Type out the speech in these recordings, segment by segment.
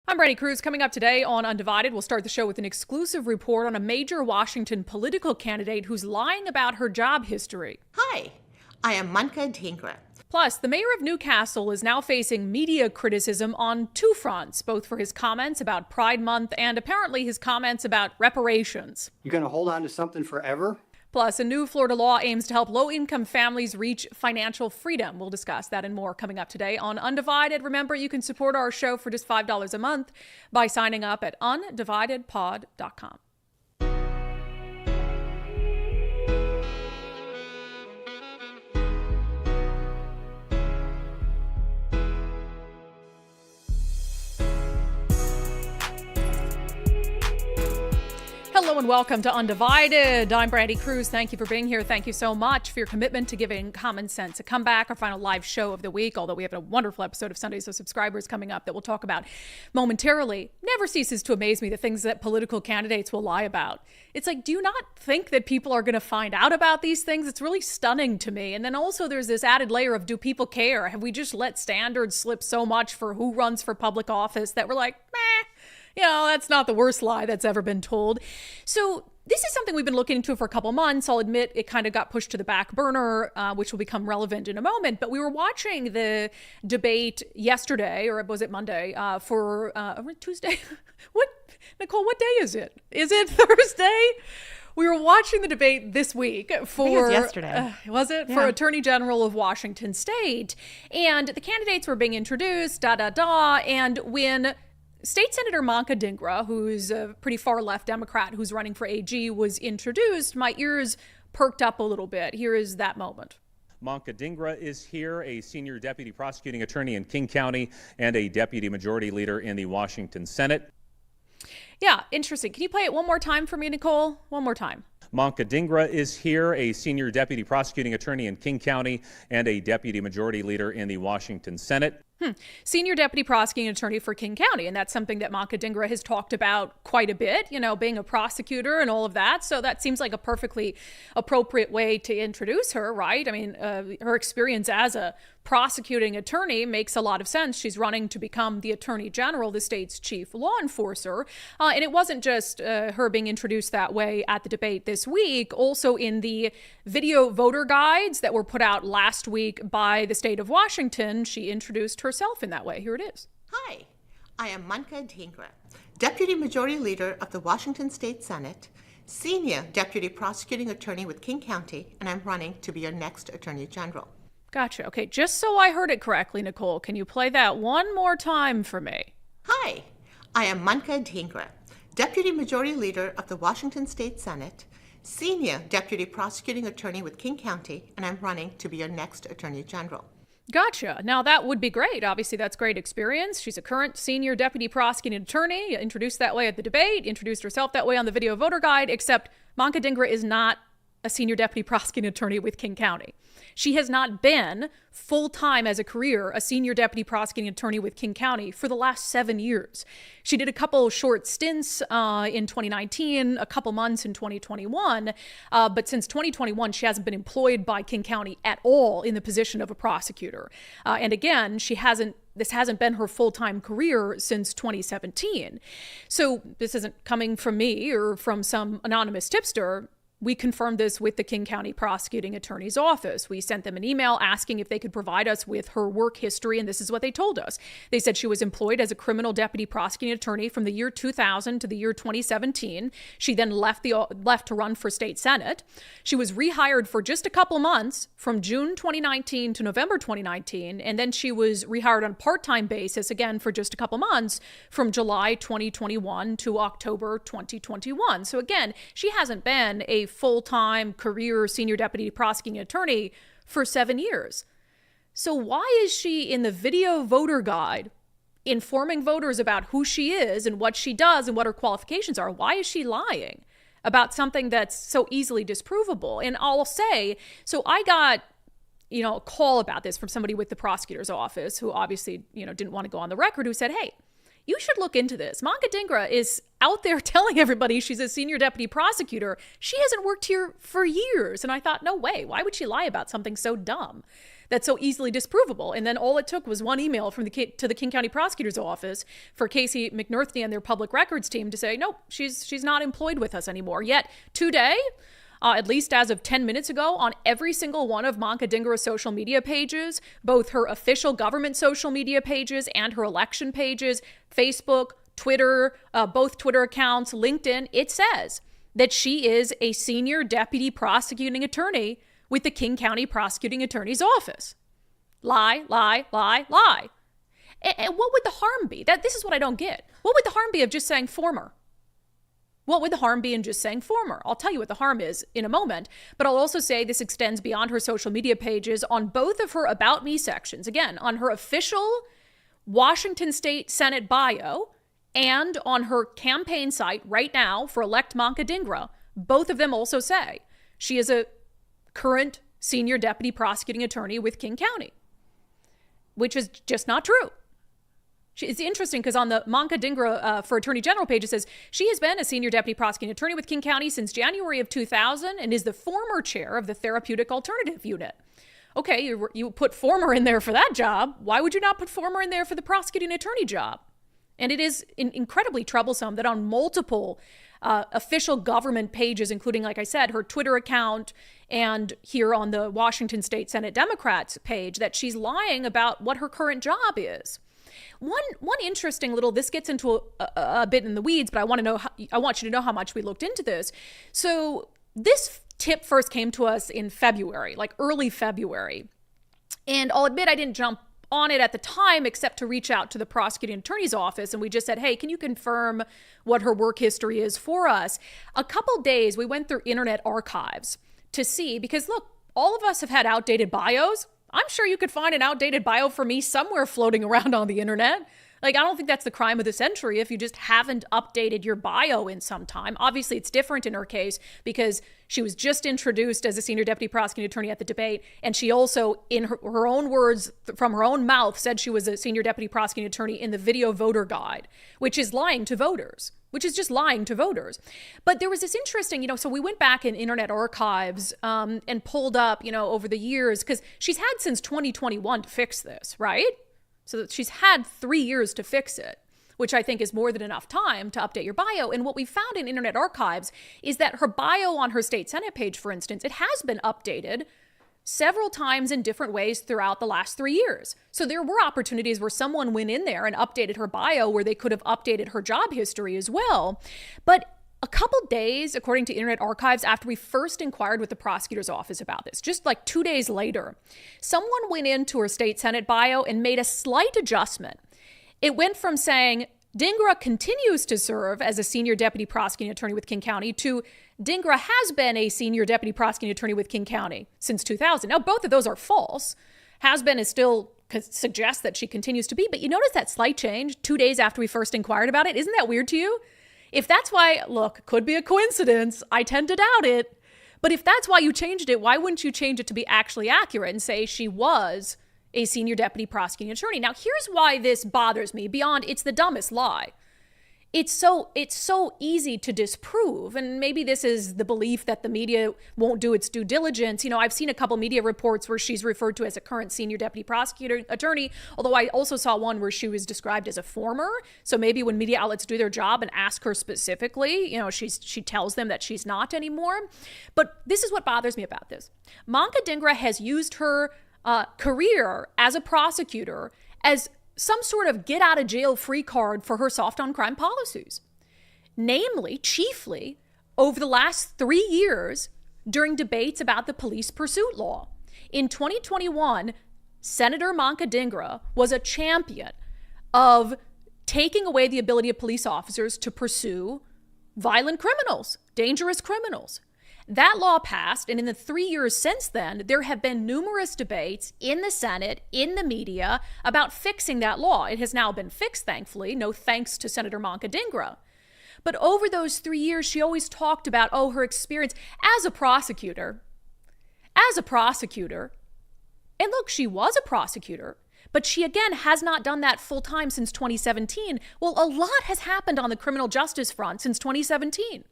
I'm Brandi. Kruse. Coming up today on Undivided, we'll start the show with an exclusive report on a major Washington political candidate who's lying about her job history. Hi, I am unDivided. Plus, the mayor of Newcastle is now facing media criticism on two fronts, both for his comments about Pride Month and apparently his comments about reparations. You're going to hold on to something forever? Plus, a new Florida law aims to help low-income families reach financial freedom. We'll discuss that and more coming up today on Undivided. Remember, you can support our show for just $5 a month by signing up at undividedpod.com. Hello and welcome to Undivided. I'm Brandi Kruse. Thank you for being here. Thank you so much for your commitment to giving Common Sense a comeback, our final live show of the week, although we have a wonderful episode of Sundays So Subscribers coming up that we'll talk about momentarily. Never ceases to amaze me the things that political candidates will lie about. It's like, do you not think that people are going to find out about these things? It's really stunning to me. And then also there's this added layer of, do people care? Have we just let standards slip so much for who runs for public office that we're like, meh? You know, that's not the worst lie that's ever been told. So this is something we've been looking into for a couple months. I'll admit it kind of got pushed to the back burner, which will become relevant in a moment. But we were watching the debate yesterday, or was it Monday, for Tuesday? What, Nicole, what day is it? Is it Thursday? We were watching the debate this week for, I think it was yesterday. Was it? Yeah. For Attorney General of Washington State. And the candidates were being introduced, and when State Senator Manka Dhingra, who's a pretty far left Democrat who's running for AG, was introduced, my ears perked up a little bit. Here is that moment. Manka Dhingra is here, a senior deputy prosecuting attorney in King County and a deputy majority leader in the Washington Senate. Yeah, interesting. Can you play it one more time for me, Nicole? One more time. Manka Dhingra is here, a senior deputy prosecuting attorney in King County and a deputy majority leader in the Washington Senate. Senior deputy prosecuting attorney for King County. And that's something that Manka Dhingra has talked about quite a bit, you know, being a prosecutor and all of that. So that seems like a perfectly appropriate way to introduce her, right? I mean, her experience as a prosecuting attorney makes a lot of sense. She's running to become the attorney general, the state's chief law enforcer. And it wasn't just her being introduced that way at the debate this week. Also in the video voter guides that were put out last week by the state of Washington, she introduced herself in that way. Here it is. Hi, I am unDivided, Deputy Majority Leader of the Washington State Senate, Senior Deputy Prosecuting Attorney with King County, and I'm running to be your next Attorney General. Gotcha. Okay, just so I heard it correctly, Nicole, can you play that one more time for me? Hi, I am unDivided, Deputy Majority Leader of the Washington State Senate, Senior Deputy Prosecuting Attorney with King County, and I'm running to be your next Attorney General. Gotcha. Now that would be great. Obviously, that's great experience. She's a current senior deputy prosecuting attorney, introduced that way at the debate, introduced herself that way on the video voter guide, except Manka Dhingra is not a senior deputy prosecuting attorney with King County. She has not been full-time as a career a senior deputy prosecuting attorney with King County for the last 7 years. She did a couple short stints in 2019, a couple months in 2021, but since 2021, she hasn't been employed by King County at all in the position of a prosecutor. And again, this hasn't been her full-time career since 2017. So this isn't coming from me or from some anonymous tipster. We confirmed this with the King County Prosecuting Attorney's Office. We sent them an email asking if they could provide us with her work history, and this is what they told us. They said she was employed as a criminal deputy prosecuting attorney from the year 2000 to the year 2017. She then left to run for state senate. She was rehired for just a couple months from June 2019 to November 2019, and then she was rehired on a part-time basis again for just a couple months from July 2021 to October 2021. So again, she hasn't been a full-time career senior deputy prosecuting attorney for 7 years. So why is she in the video voter guide informing voters about who she is and what she does and what her qualifications are? Why is she lying about something that's so easily disprovable? And I'll say, so I got a call about this from somebody with the prosecutor's office who obviously, didn't want to go on the record, who said, hey, you should look into this. Manka Dhingra is out there telling everybody she's a senior deputy prosecutor. She hasn't worked here for years. And I thought, no way. Why would she lie about something so dumb that's so easily disprovable? And then all it took was one email from to the King County Prosecutor's Office for Casey McNerthney and their public records team to say, nope, she's not employed with us anymore. Yet today, at least as of 10 minutes ago, on every single one of Manka Dhingra's social media pages, both her official government social media pages and her election pages, Facebook, Twitter, both Twitter accounts, LinkedIn, it says that she is a senior deputy prosecuting attorney with the King County Prosecuting Attorney's Office. Lie, lie, lie, lie. And what would the harm be? This is what I don't get. What would the harm be of just saying former? What would the harm be in just saying former? I'll tell you what the harm is in a moment, but I'll also say this extends beyond her social media pages on both of her About Me sections. Again, on her official Washington State Senate bio and on her campaign site right now for elect Manka Dhingra. Both of them also say she is a current senior deputy prosecuting attorney with King County, which is just not true. It's interesting because on the Manka Dhingra for Attorney General page, it says she has been a senior deputy prosecuting attorney with King County since January of 2000 and is the former chair of the Therapeutic Alternative Unit. Okay, you put former in there for that job. Why would you not put former in there for the prosecuting attorney job? And it is incredibly troublesome that on multiple official government pages, including, like I said, her Twitter account and here on the Washington State Senate Democrats page, that she's lying about what her current job is. One interesting little, this gets into a bit in the weeds, but I want you to know how much we looked into this. So this tip first came to us in February, like early February. And I'll admit I didn't jump on it at the time, except to reach out to the prosecuting attorney's office. And we just said, hey, can you confirm what her work history is for us? A couple days, we went through Internet Archives to see, because look, all of us have had outdated bios. I'm sure you could find an outdated bio for me somewhere floating around on the internet. Like, I don't think that's the crime of the century if you just haven't updated your bio in some time. Obviously, it's different in her case because she was just introduced as a senior deputy prosecuting attorney at the debate. And she also, in her own words, from her own mouth, said she was a senior deputy prosecuting attorney in the video voter guide, which is lying to voters, which is just lying to voters. But there was this interesting, so we went back in Internet Archives and pulled up, over the years, because she's had since 2021 to fix this, right? So she's had 3 years to fix it, which I think is more than enough time to update your bio. And what we found in Internet Archives is that her bio on her state Senate page, for instance, it has been updated several times in different ways throughout the last 3 years. So there were opportunities where someone went in there and updated her bio where they could have updated her job history as well. But a couple days, according to Internet Archives, after we first inquired with the prosecutor's office about this, just like 2 days later, someone went into her state Senate bio and made a slight adjustment. It went from saying, Dhingra continues to serve as a senior deputy prosecuting attorney with King County to Dhingra has been a senior deputy prosecuting attorney with King County since 2000. Now, both of those are false. Has been is still suggests that she continues to be. But you notice that slight change 2 days after we first inquired about it? Isn't that weird to you? If that's why, look, could be a coincidence. I tend to doubt it. But if that's why you changed it, why wouldn't you change it to be actually accurate and say she was a senior deputy prosecuting attorney? Now, here's why this bothers me beyond it's the dumbest lie. It's so easy to disprove. And maybe this is the belief that the media won't do its due diligence. I've seen a couple media reports where she's referred to as a current senior deputy prosecutor attorney, although I also saw one where she was described as a former. So maybe when media outlets do their job and ask her specifically, she tells them that she's not anymore. But this is what bothers me about this. Manka Dhingra has used her career as a prosecutor as some sort of get out of jail free card for her soft on crime policies. Namely, chiefly, over the last 3 years during debates about the police pursuit law. In 2021, Senator Manka Dhingra was a champion of taking away the ability of police officers to pursue violent criminals, dangerous criminals. That law passed, and in the 3 years since then, there have been numerous debates in the Senate, in the media, about fixing that law. It has now been fixed, thankfully, no thanks to Senator Manka Dhingra. But over those 3 years, she always talked about, her experience as a prosecutor. And look, she was a prosecutor, But she, again, has not done that full time since 2017. Well, a lot has happened on the criminal justice front since 2017.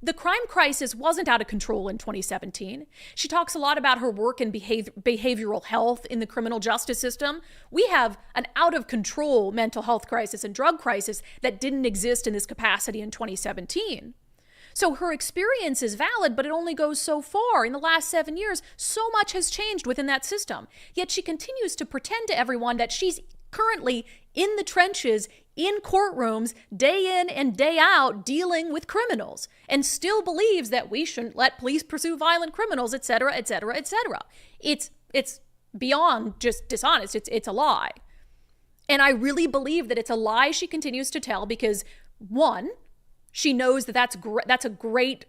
The crime crisis wasn't out of control in 2017. She talks a lot about her work in behavioral health in the criminal justice system. We have an out of control mental health crisis and drug crisis that didn't exist in this capacity in 2017. So her experience is valid, but it only goes so far. In the last 7 years, so much has changed within that system. Yet she continues to pretend to everyone that she's currently in the trenches, in courtrooms, day in and day out, dealing with criminals, and still believes that we shouldn't let police pursue violent criminals, et cetera, et cetera, et cetera. It's beyond just dishonest. It's a lie. And I really believe that it's a lie she continues to tell because, one, she knows that that's a great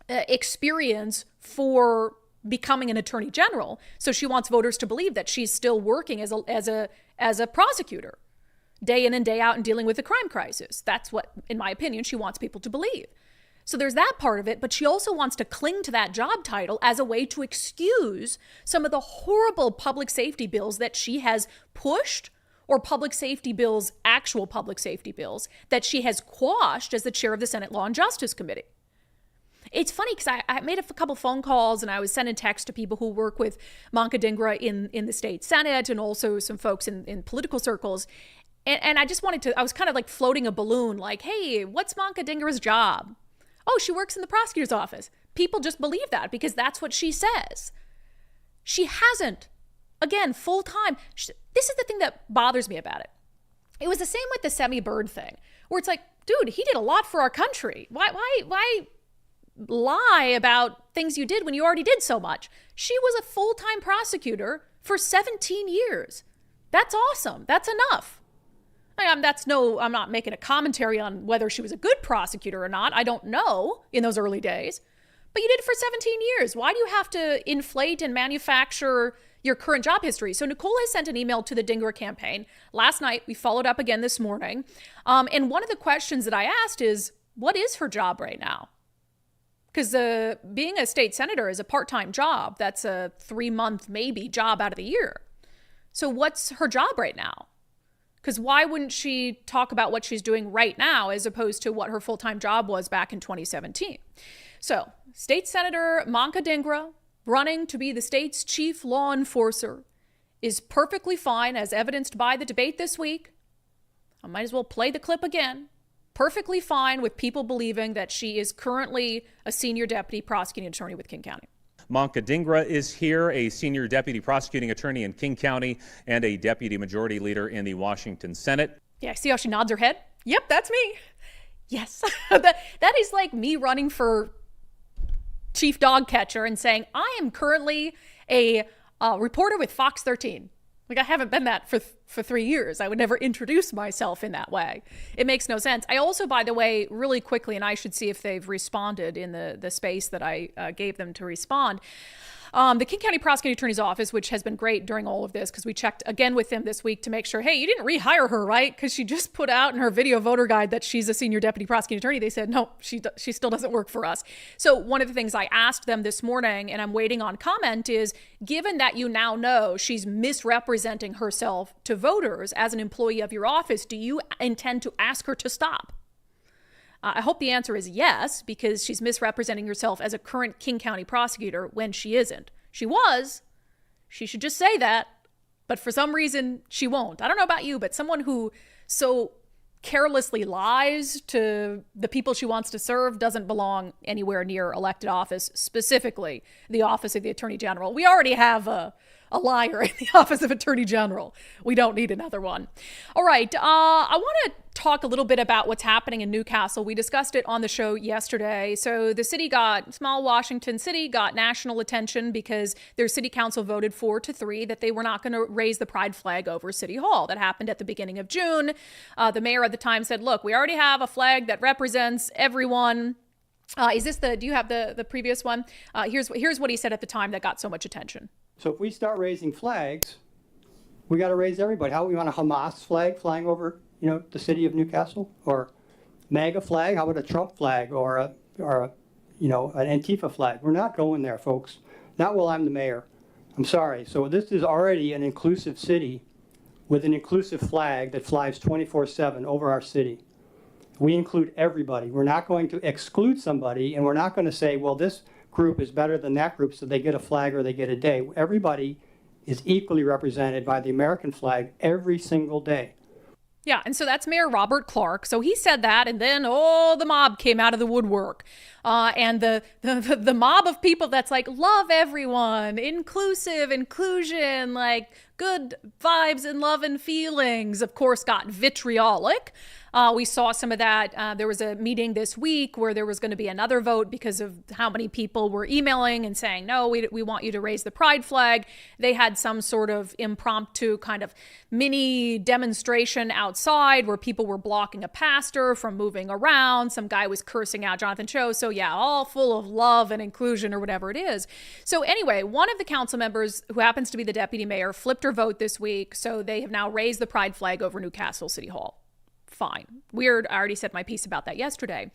experience for becoming an attorney general. So she wants voters to believe that she's still working as a prosecutor, day in and day out, and dealing with the crime crisis. That's what, in my opinion, she wants people to believe. So there's that part of it, but she also wants to cling to that job title as a way to excuse some of the horrible public safety bills that she has pushed, or public safety bills, actual public safety bills, that she has quashed as the chair of the Senate Law and Justice Committee. It's funny because I made a couple phone calls and I was sending texts to people who work with Manka Dhingra in the state Senate and also some folks in political circles. And I just I was kind of like floating a balloon, like, hey, what's Manka Dhingra's job? Oh, she works in the prosecutor's office. People just believe that because that's what she says. She hasn't. Again, full time. This is the thing that bothers me about it. It was the same with the Semi Bird thing, where it's like, dude, he did a lot for our country. Why lie about things you did when you already did so much? She was a full-time prosecutor for 17 years. That's awesome. That's enough. I'm not making a commentary on whether she was a good prosecutor or not. I don't know in those early days. But you did it for 17 years. Why do you have to inflate and manufacture your current job history? So Nicole has sent an email to the Dhingra campaign. Last night, we followed up again this morning. And one of the questions that I asked is, what is her job right now? Because being a state senator is a part-time job. That's a 3-month maybe job out of the year. So what's her job right now? Because why wouldn't she talk about what she's doing right now as opposed to what her full-time job was back in 2017? So State Senator Manka Dhingra, running to be the state's chief law enforcer, is perfectly fine, as evidenced by the debate this week. I might as well play the clip again. Perfectly fine with people believing that she is currently a senior deputy prosecuting attorney with King County. Manka Dhingra is here, a senior deputy prosecuting attorney in King County and a deputy majority leader in the Washington Senate. Yeah, see how she nods her head? Yep, that's me. Yes. that is like me running for chief dog catcher and saying, I am currently a reporter with Fox 13. Like, I haven't been that for 3 years. I would never introduce myself in that way. It makes no sense. I also, by the way, really quickly, and I should see if they've responded in the space that I gave them to respond. The King County Prosecuting Attorney's Office, which has been great during all of this, because we checked again with them this week to make sure, hey, you didn't rehire her, right? Because she just put out in her video voter guide that she's a senior deputy prosecuting attorney. They said, no, she still doesn't work for us. So one of the things I asked them this morning, and I'm waiting on comment, is given that you now know she's misrepresenting herself to voters as an employee of your office, do you intend to ask her to stop? I hope the answer is yes, because she's misrepresenting herself as a current King County prosecutor when she isn't. She was. She should just say that. But for some reason, she won't. I don't know about you, but someone who so carelessly lies to the people she wants to serve doesn't belong anywhere near elected office, specifically the office of the Attorney General. We already have a liar in the office of Attorney General. We don't need another one. All right. I want to talk a little bit about what's happening in Newcastle. We discussed it on the show yesterday. So the small Washington city got national attention because their city council voted 4-3 that they were not going to raise the pride flag over City Hall. That happened at the beginning of June. The mayor at the time said, look, we already have a flag that represents everyone. Do you have the previous one? Here's what he said at the time that got so much attention. So if we start raising flags, we got to raise everybody. How we want a Hamas flag flying over, the city of Newcastle, or MAGA flag? How about a Trump flag or an Antifa flag? We're not going there, folks. Not while I'm the mayor. I'm sorry. So this is already an inclusive city with an inclusive flag that flies 24/7 over our city. We include everybody. We're not going to exclude somebody, and we're not going to say, well, this group is better than that group, so they get a flag or they get a day. Everybody is equally represented by the American flag every single day. Yeah, and so that's Mayor Robert Clark. So he said that, and then the mob came out of the woodwork, and the mob of people that's like love everyone, inclusion, like good vibes and love and feelings, of course, got vitriolic. We saw some of that. There was a meeting this week where there was going to be another vote because of how many people were emailing and saying, no, we want you to raise the pride flag. They had some sort of impromptu kind of mini demonstration outside where people were blocking a pastor from moving around. Some guy was cursing out Jonathan Cho. So yeah, all full of love and inclusion or whatever it is. So anyway, one of the council members who happens to be the deputy mayor flipped her vote this week. So they have now raised the pride flag over Newcastle City Hall. Fine. Weird. I already said my piece about that yesterday.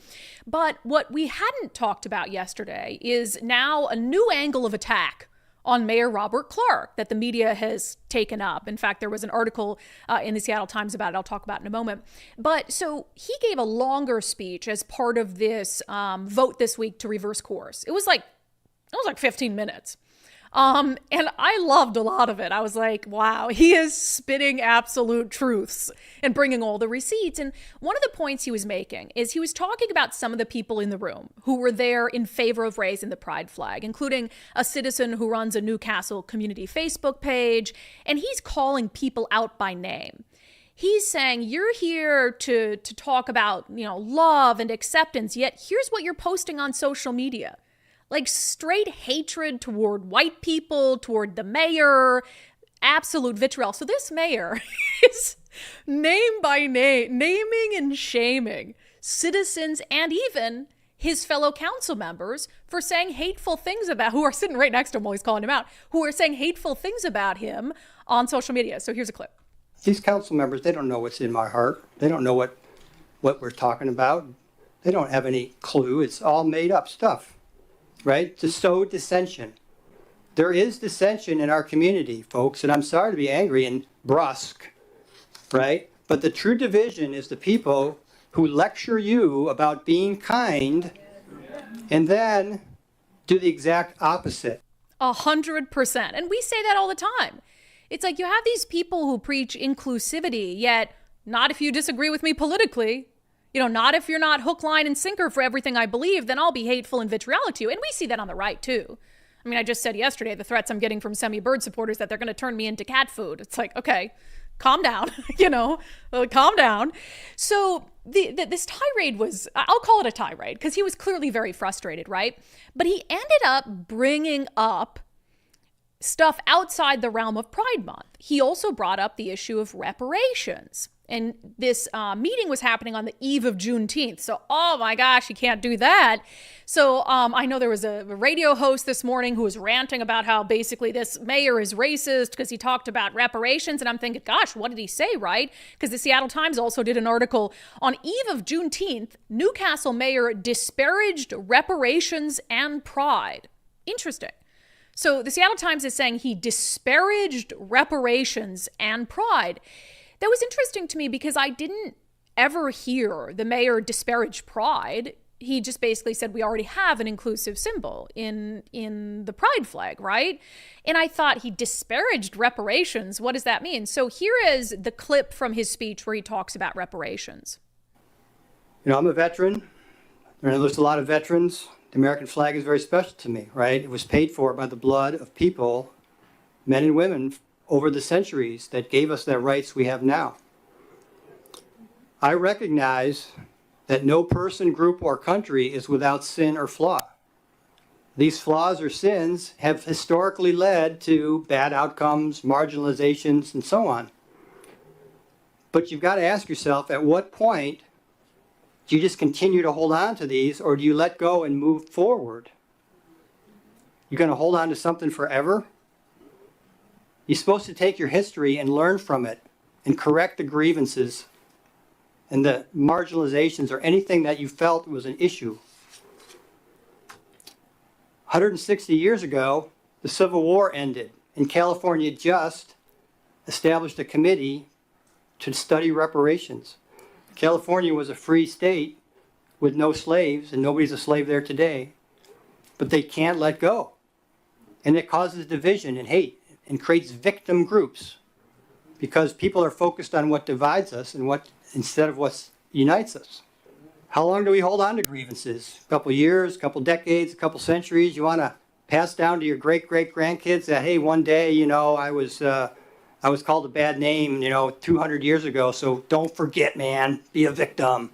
But what we hadn't talked about yesterday is now a new angle of attack on Mayor Robert Clark that the media has taken up. In fact, there was an article in the Seattle Times about it. I'll talk about it in a moment. But so he gave a longer speech as part of this vote this week to reverse course. It was like 15 minutes. And I loved a lot of it. I was like, wow, he is spitting absolute truths and bringing all the receipts. And one of the points he was making is he was talking about some of the people in the room who were there in favor of raising the pride flag, including a citizen who runs a Newcastle community Facebook page. And he's calling people out by name. He's saying, you're here to talk about, love and acceptance, yet here's what you're posting on social media. Like straight hatred toward white people, toward the mayor, absolute vitriol. So this mayor is name by name, naming and shaming citizens and even his fellow council members for saying hateful things about, who are sitting right next to him while he's calling him out, who are saying hateful things about him on social media. So here's a clip. These council members, they don't know what's in my heart. They don't know what we're talking about. They don't have any clue. It's all made up stuff. Right? To sow dissension. There is dissension in our community, folks, and I'm sorry to be angry and brusque, right? But the true division is the people who lecture you about being kind and then do the exact opposite. 100%. And we say that all the time. It's like you have these people who preach inclusivity, yet not if you disagree with me politically. Not if you're not hook, line, and sinker for everything I believe, then I'll be hateful and vitriolic to you. And we see that on the right, too. I mean, I just said yesterday, the threats I'm getting from semi-bird supporters that they're going to turn me into cat food. It's like, okay, calm down, calm down. So this tirade was, I'll call it a tirade, because he was clearly very frustrated, right? But he ended up bringing up stuff outside the realm of Pride Month. He also brought up the issue of reparations. And this meeting was happening on the eve of Juneteenth. So, oh my gosh, you can't do that. So I know there was a radio host this morning who was ranting about how basically this mayor is racist because he talked about reparations. And I'm thinking, gosh, what did he say, right? Because the Seattle Times also did an article on eve of Juneteenth. Newcastle mayor disparaged reparations and pride. Interesting. So the Seattle Times is saying he disparaged reparations and pride. That was interesting to me because I didn't ever hear the mayor disparage pride. He just basically said we already have an inclusive symbol in the pride flag, right? And I thought he disparaged reparations. What does that mean? So here is the clip from his speech where he talks about reparations. I'm a veteran. There's a lot of veterans. The American flag is very special to me, right? It was paid for by the blood of people, men and women, over the centuries that gave us the rights we have now. I recognize that no person, group, or country is without sin or flaw. These flaws or sins have historically led to bad outcomes, marginalizations, and so on. But you've got to ask yourself, at what point do you just continue to hold on to these, or do you let go and move forward? You're going to hold on to something forever? You're supposed to take your history and learn from it and correct the grievances and the marginalizations or anything that you felt was an issue. 160 years ago, the Civil War ended. And California just established a committee to study reparations. California was a free state with no slaves, and nobody's a slave there today, but they can't let go. And it causes division and hate and creates victim groups because people are focused on what divides us and what instead of what unites us. How long do we hold on to grievances? A couple years, a couple decades, a couple centuries? You want to pass down to your great-great-grandkids that, hey, one day, you know, I was called a bad name, you know, 200 years ago, so don't forget, man, be a victim,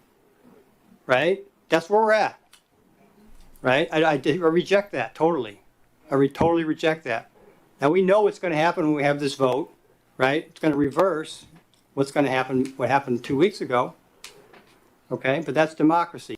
right? That's where we're at, right? I reject that totally. Totally reject that. Now, we know what's going to happen when we have this vote, right? It's going to reverse what's going to happen, what happened 2 weeks ago, okay? But that's democracy.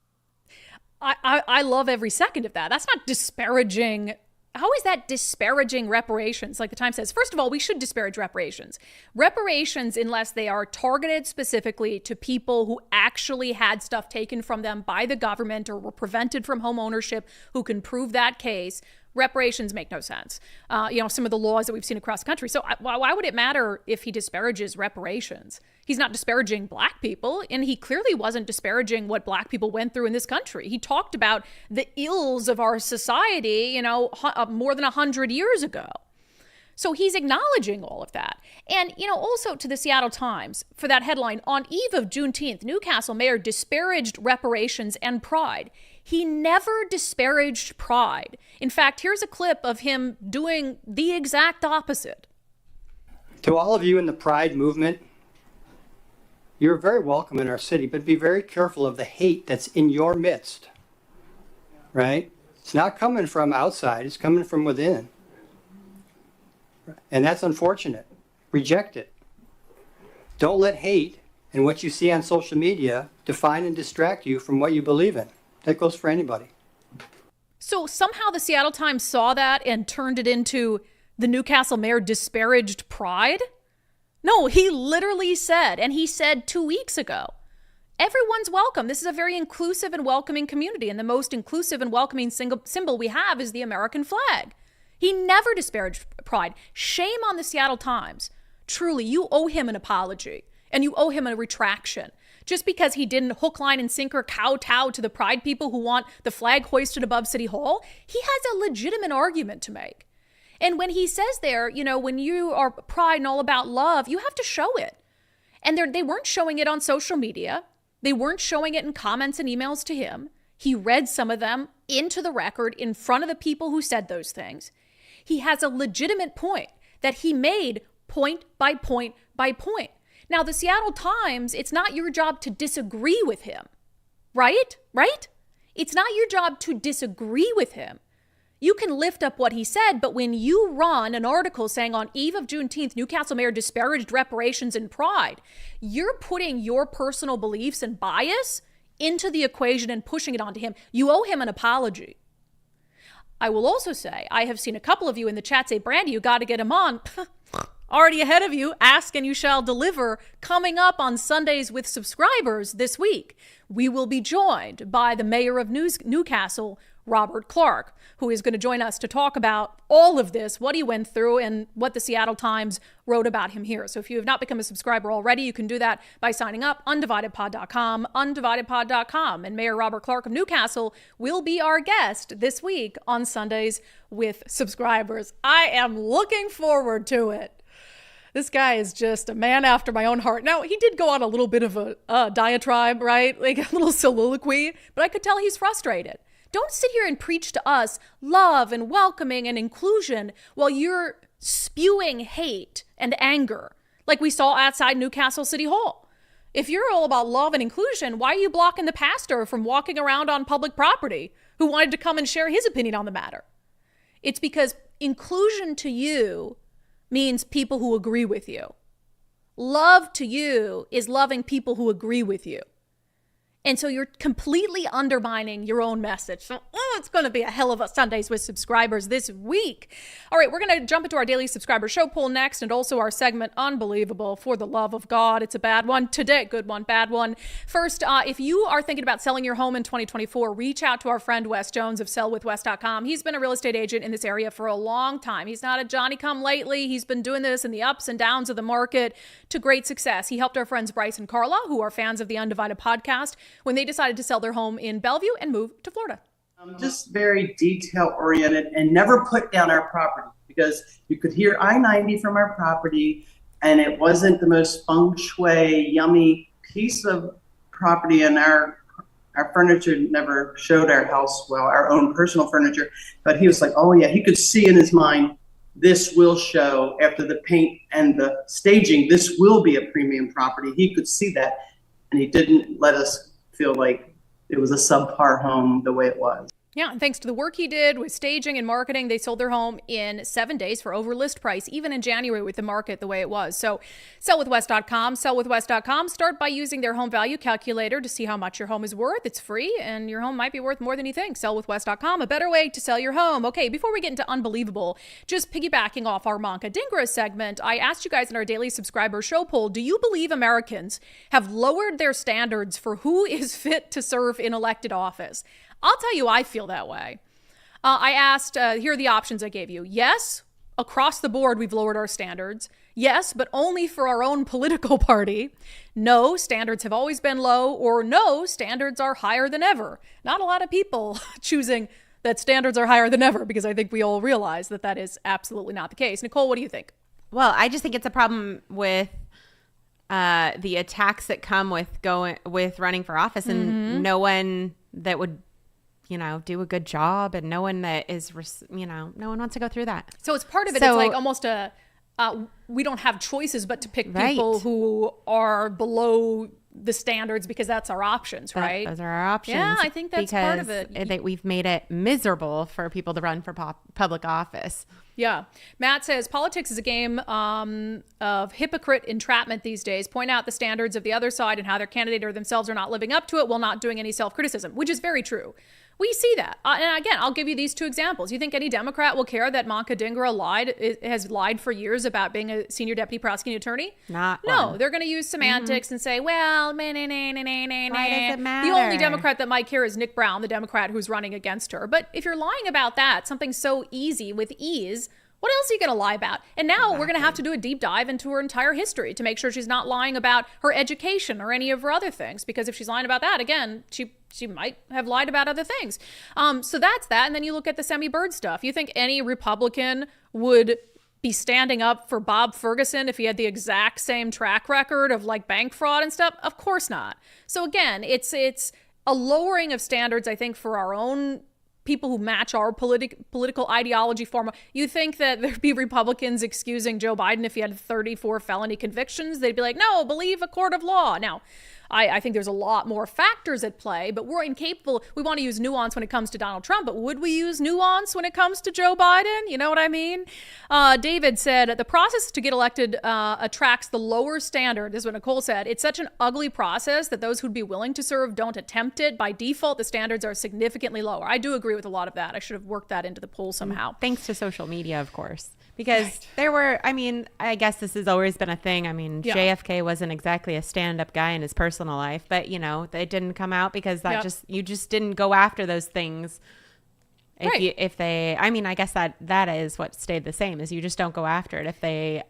I love every second of that. That's not disparaging. How is that disparaging reparations? Like the Times says, first of all, we should disparage reparations. Reparations, unless they are targeted specifically to people who actually had stuff taken from them by the government or were prevented from home ownership, who can prove that case, reparations make no sense. Some of the laws that we've seen across the country. So why would it matter if he disparages reparations? He's not disparaging black people, and he clearly wasn't disparaging what black people went through in this country. He talked about the ills of our society, more than 100 years ago. So he's acknowledging all of that. And, also to the Seattle Times for that headline, on eve of Juneteenth, Newcastle mayor disparaged reparations and pride. He never disparaged pride. In fact, here's a clip of him doing the exact opposite. To all of you in the pride movement, you're very welcome in our city, but be very careful of the hate that's in your midst, right? It's not coming from outside, it's coming from within. And that's unfortunate. Reject it. Don't let hate and what you see on social media define and distract you from what you believe in. That goes for anybody. So somehow the Seattle Times saw that and turned it into the Newcastle mayor disparaged pride? No, he literally said, and he said 2 weeks ago, everyone's welcome. This is a very inclusive and welcoming community, and the most inclusive and welcoming symbol we have is the American flag. He never disparaged pride. Shame on the Seattle Times. Truly, you owe him an apology, and you owe him a retraction. Just because he didn't hook, line, and sinker kowtow to the pride people who want the flag hoisted above City Hall, he has a legitimate argument to make. And when he says there, when you are pride and all about love, you have to show it. And they weren't showing it on social media. They weren't showing it in comments and emails to him. He read some of them into the record in front of the people who said those things. He has a legitimate point that he made point by point by point. Now, the Seattle Times, it's not your job to disagree with him, right? Right? It's not your job to disagree with him. You can lift up what he said, but when you run an article saying on eve of Juneteenth, Newcastle mayor disparaged reparations and pride, you're putting your personal beliefs and bias into the equation and pushing it onto him. You owe him an apology. I will also say, I have seen a couple of you in the chat say, Brandi, you got to get him on. Already ahead of you, ask and you shall deliver, coming up on Sundays with subscribers this week. We will be joined by the mayor of Newcastle, Robert Clark, who is going to join us to talk about all of this, what he went through, and what the Seattle Times wrote about him here. So if you have not become a subscriber already, you can do that by signing up, undividedpod.com, undividedpod.com. And Mayor Robert Clark of Newcastle will be our guest this week on Sundays with subscribers. I am looking forward to it. This guy is just a man after my own heart. Now, he did go on a little bit of a diatribe, right? Like a little soliloquy, but I could tell he's frustrated. Don't sit here and preach to us love and welcoming and inclusion while you're spewing hate and anger like we saw outside Newcastle City Hall. If you're all about love and inclusion, why are you blocking the pastor from walking around on public property who wanted to come and share his opinion on the matter? It's because inclusion to you means people who agree with you. Love to you is loving people who agree with you. And so you're completely undermining your own message. So, it's going to be a hell of a Sundays with Subscribers this week. All right, we're going to jump into our daily subscriber show poll next, and also our segment, Unbelievable, for the love of God. It's a bad one today. Good one, bad one. First, if you are thinking about selling your home in 2024, reach out to our friend Wes Jones of sellwithwes.com. He's been a real estate agent in this area for a long time. He's not a Johnny-come-lately. He's been doing this in the ups and downs of the market to great success. He helped our friends Bryce and Carla, who are fans of the Undivided podcast, when they decided to sell their home in Bellevue and move to Florida. I'm just very detail oriented and never put down our property, because you could hear I-90 from our property and it wasn't the most feng shui, yummy piece of property, and our furniture never showed our house well, our own personal furniture. But he was like, oh yeah, he could see in his mind, this will show after the paint and the staging, this will be a premium property. He could see that, and he didn't let us feel like it was a subpar home the way it was. Yeah, and thanks to the work he did with staging and marketing, they sold their home in 7 days for over list price, even in January with the market the way it was. So sellwithwes.com, sellwithwes.com. Start by using their home value calculator to see how much your home is worth. It's free, and your home might be worth more than you think. Sellwithwes.com, a better way to sell your home. Okay, before we get into Unbelievable, just piggybacking off our Manka Dingra segment, I asked you guys in our daily subscriber show poll, do you believe Americans have lowered their standards for who is fit to serve in elected office? I'll tell you, I feel that way. I asked, here are the options I gave you. Yes, across the board, we've lowered our standards. Yes, but only for our own political party. No, standards have always been low. Or no, standards are higher than ever. Not a lot of people choosing that standards are higher than ever, because I think we all realize that that is absolutely not the case. Nicole, what do you think? Well, I just think it's a problem with the attacks that come with running for office, and no one that would do a good job, and no one that is, no one wants to go through that. So it's part of it. It's like almost we don't have choices but to pick people who are below the standards, because that's our options, right? Those are our options. Yeah, I think that's part of it. We've made it miserable for people to run for public office. Yeah. Matt says, politics is a game of hypocrite entrapment these days. Point out the standards of the other side and how their candidate or themselves are not living up to it while not doing any self-criticism, which is very true. We see that. And again, I'll give you these two examples. You think any Democrat will care that Manka Dingra has lied for years about being a senior deputy prosecuting attorney? No, they're going to use semantics and say, well, why does it matter? The only Democrat that might care is Nick Brown, the Democrat who's running against her. But if you're lying about that, something so easy with ease, what else are you going to lie about? And now we're going to have to do a deep dive into her entire history to make sure she's not lying about her education or any of her other things. Because if she's lying about that, again, she might have lied about other things. So that's that. And then you look at the semi-bird stuff. You think any Republican would be standing up for Bob Ferguson if he had the exact same track record of like bank fraud and stuff? Of course not. So again, it's a lowering of standards, I think, for our own people who match our political ideology form. You think that there'd be Republicans excusing Joe Biden if he had 34 felony convictions? They'd be like, no, believe a court of law. Now, I think there's a lot more factors at play, but we're incapable. We want to use nuance when it comes to Donald Trump, but would we use nuance when it comes to Joe Biden? You know what I mean? David said, the process to get elected attracts the lower standard. This is what Nicole said. It's such an ugly process that those who'd be willing to serve don't attempt it. By default, the standards are significantly lower. I do agree with a lot of that. I should have worked that into the poll somehow. Thanks to social media, of course. Because there were, I guess this has always been a thing. JFK wasn't exactly a stand-up guy in his personal life, but, they didn't come out because you just didn't go after those things. I guess that is what stayed the same, is you just don't go after it if they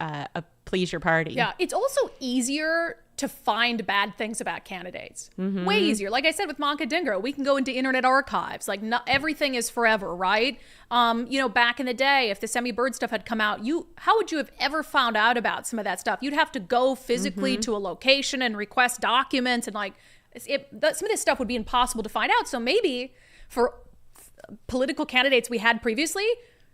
please your party. Yeah, it's also easier to find bad things about candidates. Way easier. Like I said with Manka Dingra, we can go into internet archives. Like not everything is forever, right? Back in the day, if the semi-bird stuff had come out, how would you have ever found out about some of that stuff? You'd have to go physically to a location and request documents, and some of this stuff would be impossible to find out. So maybe for political candidates we had previously,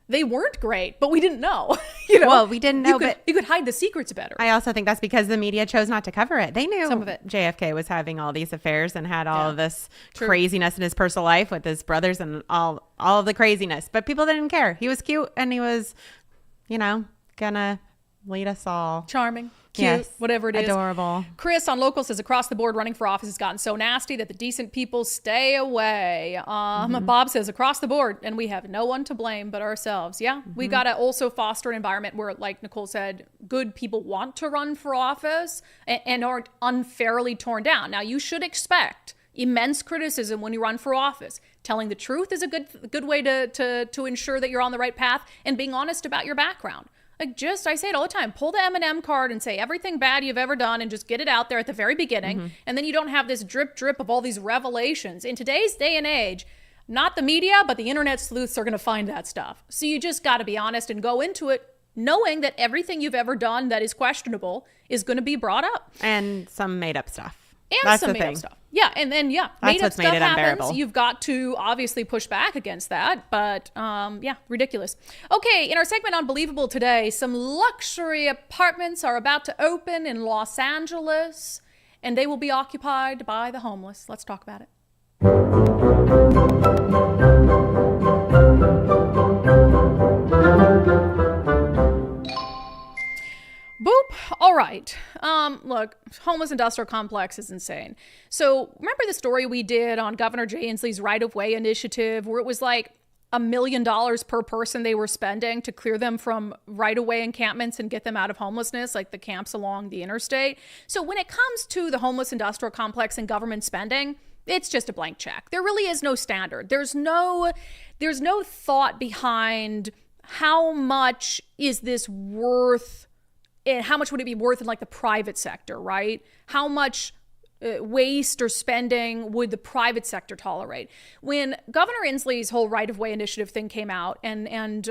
they weren't great, but we didn't know. Well, we didn't know, but you could hide the secrets better. I also think that's because the media chose not to cover it. They knew some of it. JFK was having all these affairs and had all of this craziness in his personal life with his brothers and all of the craziness, but people didn't care. He was cute and he was, gonna Lead us all. Charming, cute, Yes. whatever it is. Adorable. Chris on Local says across the board running for office has gotten so nasty that the decent people stay away. Bob says across the board, and we have no one to blame but ourselves. Yeah, we got to also foster an environment where, like Nicole said, good people want to run for office and aren't unfairly torn down. Now, you should expect immense criticism when you run for office. Telling the truth is a good way to ensure that you're on the right path, and being honest about your background. Like, I say it all the time, pull the M&M card and say everything bad you've ever done and just get it out there at the very beginning. And then you don't have this drip of all these revelations. In today's day and age, not the media, but the internet sleuths are going to find that stuff. So you just got to be honest and go into it knowing that everything you've ever done that is questionable is going to be brought up. And some made up stuff. And That's some the made up thing. stuff. Yeah, and then made up what's stuff made it happens. unbearable. You've got to obviously push back against that, but ridiculous. Okay, in our segment Unbelievable today, some luxury apartments are about to open in Los Angeles, and they will be occupied by the homeless. Let's talk about it. Boop. All right. Look, homeless industrial complex is insane. So remember the story we did on Governor Jay Inslee's right-of-way initiative where it was like $1 million per person they were spending to clear them from right-of-way encampments and get them out of homelessness, like the camps along the interstate. So when it comes to the homeless industrial complex and government spending, it's just a blank check. There really is no standard. There's no thought behind how much is this worth, and how much would it be worth in like the private sector, right? How much waste or spending would the private sector tolerate? When Governor Inslee's whole right-of-way initiative thing came out and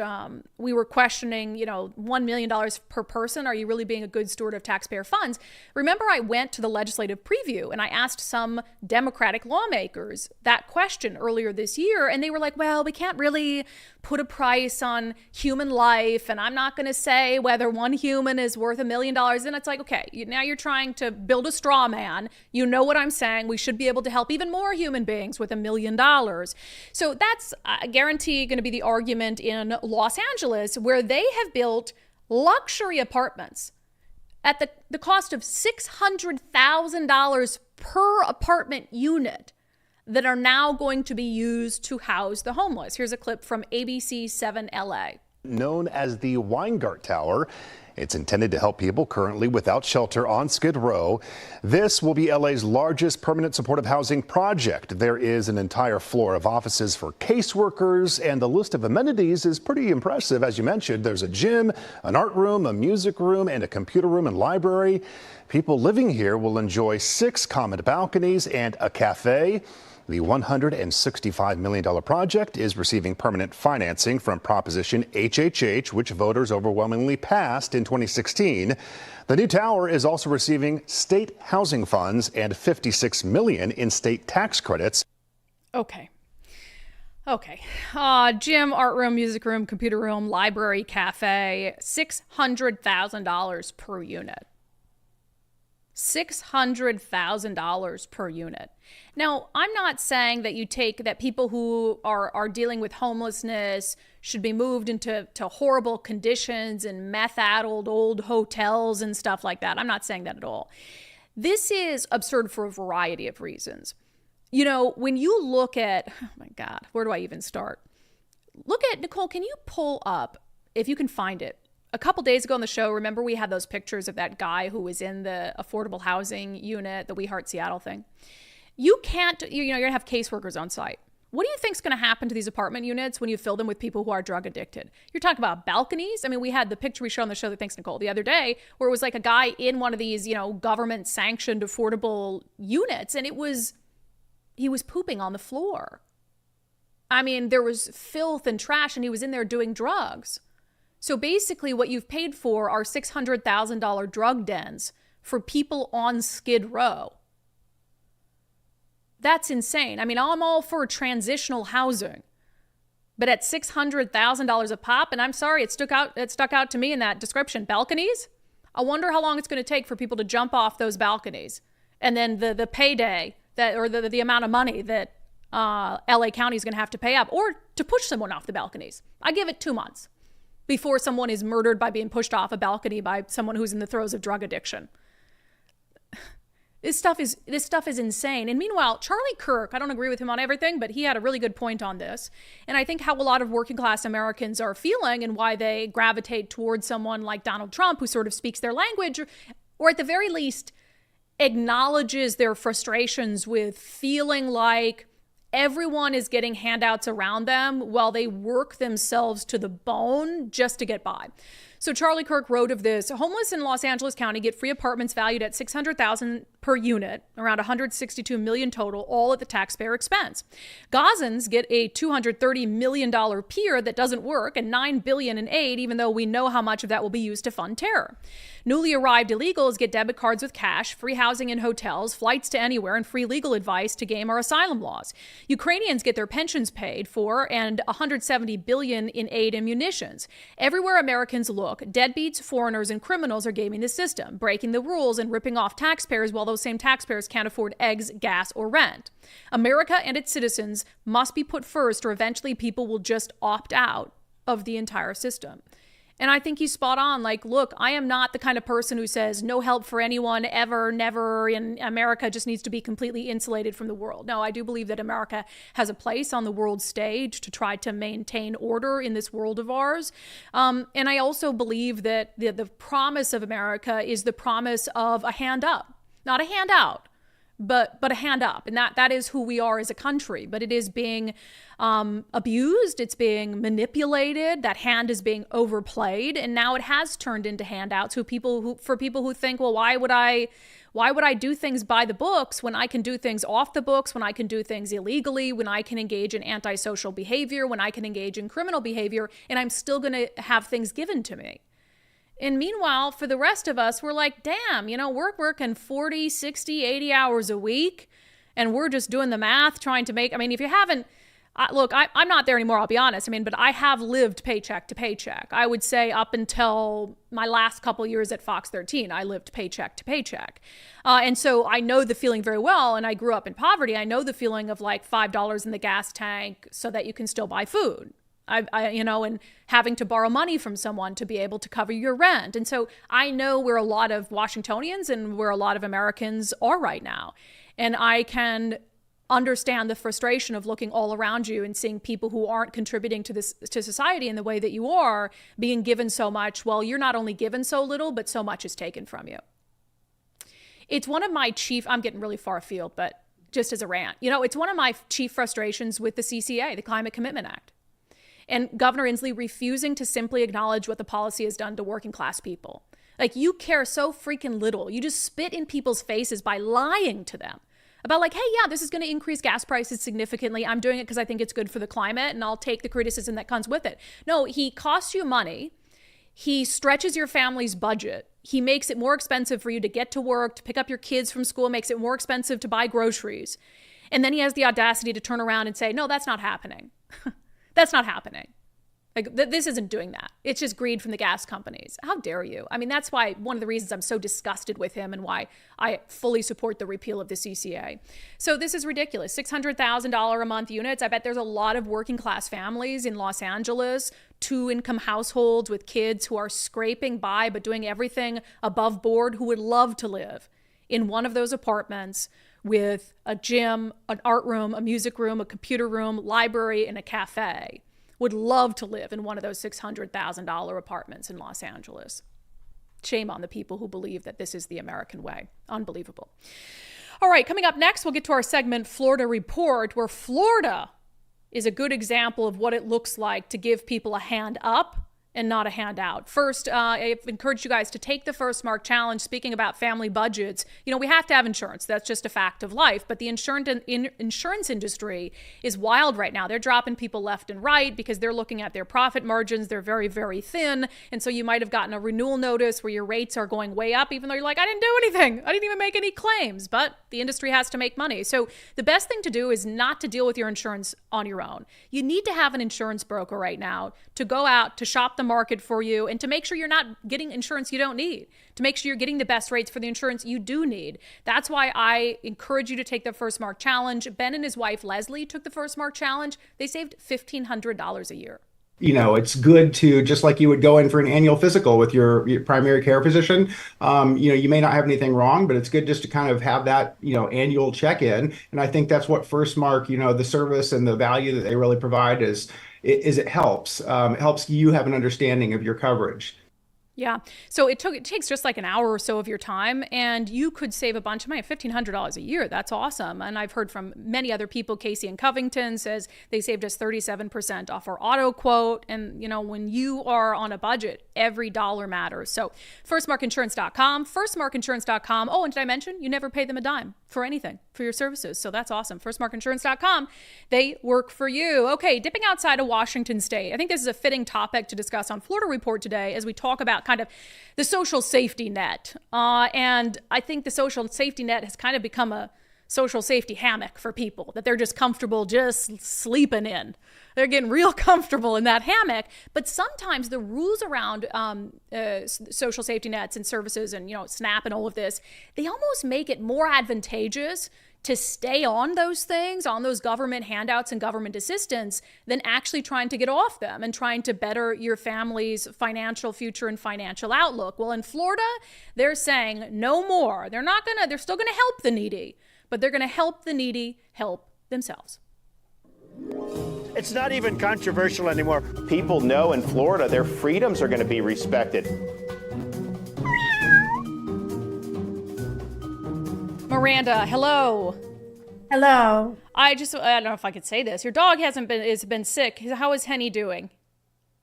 we were questioning, $1 million per person, are you really being a good steward of taxpayer funds? Remember, I went to the legislative preview and I asked some Democratic lawmakers that question earlier this year, and they were like, well, we can't really put a price on human life, and I'm not going to say whether one human is worth $1 million. And it's like, okay, now you're trying to build a straw man. You know what I'm saying. We should be able to help even more human beings with $1 million. So that's, I guarantee, going to be the argument in Los Angeles, where they have built luxury apartments at the cost of $600,000 per apartment unit that are now going to be used to house the homeless. Here's a clip from ABC 7 LA. Known as the Weingart Tower. It's intended to help people currently without shelter on Skid Row. This will be LA's largest permanent supportive housing project. There is an entire floor of offices for caseworkers, and the list of amenities is pretty impressive. As you mentioned, there's a gym, an art room, a music room, and a computer room and library. People living here will enjoy 6 common balconies and a cafe. The $165 million project is receiving permanent financing from Proposition HHH, which voters overwhelmingly passed in 2016. The new tower is also receiving state housing funds and $56 million in state tax credits. Okay. Gym, art room, music room, computer room, library, cafe, $600,000 per unit. $600,000 per unit. Now, I'm not saying that people who are dealing with homelessness should be moved into horrible conditions and meth-addled old hotels and stuff like that. I'm not saying that at all. This is absurd for a variety of reasons. When you look at, oh my God, where do I even start? Look at, Nicole, can you pull up, if you can find it, a couple days ago on the show, remember we had those pictures of that guy who was in the affordable housing unit, the We Heart Seattle thing. You can't, you're going to have caseworkers on site. What do you think is going to happen to these apartment units when you fill them with people who are drug addicted? You're talking about balconies. I mean, we had the picture we showed on the show, thanks Nicole, the other day, where it was like a guy in one of these, government sanctioned affordable units, and he was pooping on the floor. I mean, there was filth and trash, and he was in there doing drugs. So basically what you've paid for are $600,000 drug dens for people on Skid Row. That's insane. I mean, I'm all for transitional housing, but at $600,000 a pop, and I'm sorry, it stuck out to me in that description, balconies. I wonder how long it's going to take for people to jump off those balconies, and then the payday the amount of money that LA County is going to have to pay up, or to push someone off the balconies. I give it 2 months. before someone is murdered by being pushed off a balcony by someone who's in the throes of drug addiction. This stuff is insane. And meanwhile, Charlie Kirk, I don't agree with him on everything, but he had a really good point on this. And I think how a lot of working class Americans are feeling and why they gravitate towards someone like Donald Trump, who sort of speaks their language, or at the very least acknowledges their frustrations with feeling like everyone is getting handouts around them while they work themselves to the bone just to get by. So Charlie Kirk wrote of this: homeless in Los Angeles County get free apartments valued at $600,000 per unit, around $162 million total, all at the taxpayer expense. Gazans get a $230 million pier that doesn't work and $9 billion in aid, even though we know how much of that will be used to fund terror. Newly arrived illegals get debit cards with cash, free housing in hotels, flights to anywhere, and free legal advice to game our asylum laws. Ukrainians get their pensions paid for and $170 billion in aid and munitions. Everywhere Americans look, deadbeats, foreigners, and criminals are gaming the system, breaking the rules and ripping off taxpayers while those same taxpayers can't afford eggs, gas, or rent. America and its citizens must be put first, or eventually people will just opt out of the entire system. And I think he's spot on. Like, look, I am not the kind of person who says no help for anyone ever, never, and America just needs to be completely insulated from the world. No, I do believe that America has a place on the world stage to try to maintain order in this world of ours. And I also believe that the promise of America is the promise of a hand up, not a handout, but a hand up. And that is who we are as a country. But it is being abused. It's being manipulated. That hand is being overplayed. And now it has turned into handouts for people who think, well, why would I do things by the books when I can do things off the books, when I can do things illegally, when I can engage in antisocial behavior, when I can engage in criminal behavior, and I'm still going to have things given to me. And meanwhile, for the rest of us, we're like, damn, we're working 40, 60, 80 hours a week, and we're just doing the math, trying to make, if you haven't, look, I'm not there anymore, I'll be honest. But I have lived paycheck to paycheck. I would say up until my last couple years at Fox 13, I lived paycheck to paycheck. And so I know the feeling very well, and I grew up in poverty. I know the feeling of like $5 in the gas tank so that you can still buy food. And having to borrow money from someone to be able to cover your rent. And so I know where a lot of Washingtonians and where a lot of Americans are right now. And I can understand the frustration of looking all around you and seeing people who aren't contributing to society in the way that you are being given so much. Well, you're not only given so little, but so much is taken from you. It's one of my I'm getting really far afield, but just as a rant, it's one of my chief frustrations with the CCA, the Climate Commitment Act. And Governor Inslee refusing to simply acknowledge what the policy has done to working class people. Like, you care so freaking little. You just spit in people's faces by lying to them about like, hey, yeah, this is going to increase gas prices significantly. I'm doing it because I think it's good for the climate, and I'll take the criticism that comes with it. No, he costs you money. He stretches your family's budget. He makes it more expensive for you to get to work, to pick up your kids from school, makes it more expensive to buy groceries. And then he has the audacity to turn around and say, no, that's not happening. That's not happening. Like, this isn't doing that. It's just greed from the gas companies. How dare you? That's why one of the reasons I'm so disgusted with him and why I fully support the repeal of the CCA. So this is ridiculous. $600,000 a month units. I bet there's a lot of working class families in Los Angeles, 2-income households with kids who are scraping by but doing everything above board, who would love to live in one of those apartments with a gym, an art room, a music room, a computer room, library, and a cafe. Would love to live in one of those $600,000 apartments in Los Angeles. Shame on the people who believe that this is the American way. Unbelievable. All right, coming up next, we'll get to our segment, Florida Report, where Florida is a good example of what it looks like to give people a hand up and not a handout. First, I've encouraged you guys to take the First Mark Challenge. Speaking about family budgets, we have to have insurance. That's just a fact of life. But the insurance industry is wild right now. They're dropping people left and right because they're looking at their profit margins. They're very, very thin. And so you might have gotten a renewal notice where your rates are going way up, even though you're like, I didn't do anything. I didn't even make any claims. But the industry has to make money. So the best thing to do is not to deal with your insurance on your own. You need to have an insurance broker right now to go out, to shop the market for you, and to make sure you're not getting insurance you don't need, to make sure you're getting the best rates for the insurance you do need. That's why I encourage you to take the First Mark Challenge. Ben and his wife, Leslie, took the First Mark Challenge. They saved $1,500 a year. it's good to, just like you would go in for an annual physical with your primary care physician. You may not have anything wrong, but it's good just to kind of have that, annual check-in. And I think that's what FirstMark, the service and the value that they really provide is it helps. It helps you have an understanding of your coverage. Yeah. So it takes just like an hour or so of your time, and you could save a bunch of money, $1,500 a year. That's awesome. And I've heard from many other people. Casey in Covington says they saved us 37% off our auto quote. And when you are on a budget, every dollar matters. So firstmarkinsurance.com, firstmarkinsurance.com. Oh, and did I mention you never pay them a dime for anything, for your services? So that's awesome. Firstmarkinsurance.com. They work for you. Okay. Dipping outside of Washington State. I think this is a fitting topic to discuss on Florida Report today as we talk about kind of the social safety net. And I think the social safety net has kind of become a social safety hammock for people that they're just comfortable just sleeping in. They're getting real comfortable in that hammock. But sometimes the rules around social safety nets and services and, SNAP and all of this, they almost make it more advantageous to stay on those things, on those government handouts and government assistance, than actually trying to get off them and trying to better your family's financial future and financial outlook. Well, in Florida, they're saying no more. They're still gonna help the needy, but they're gonna help the needy help themselves. It's not even controversial anymore. People know in Florida their freedoms are going to be respected. Miranda, hello. Hello. I don't know if I could say this. Your dog has been sick. How is Henny doing?